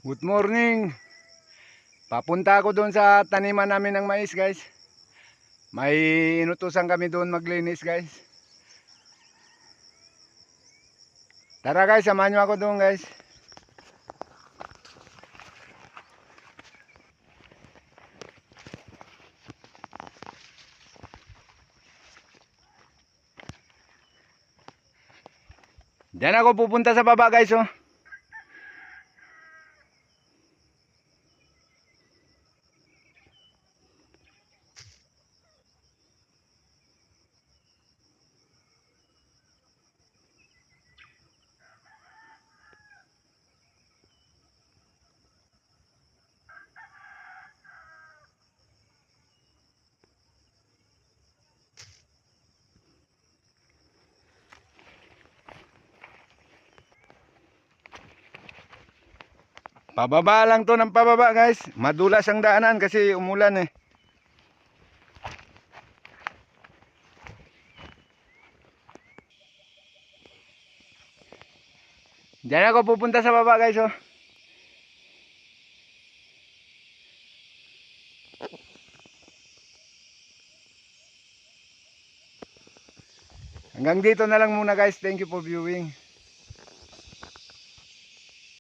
Good morning. Papunta ako doon sa taniman namin ng mais, guys. May inutusan kami doon maglinis, guys. Tara guys, samahan nyo ako doon, guys. Diyan ako pupunta sa baba, guys, oh. Pababa lang to ng pababa, guys. Madulas ang daanan kasi umulan eh. Diyan ako pupunta sa baba, guys, oh. Hanggang dito na lang muna, guys. Thank you for viewing.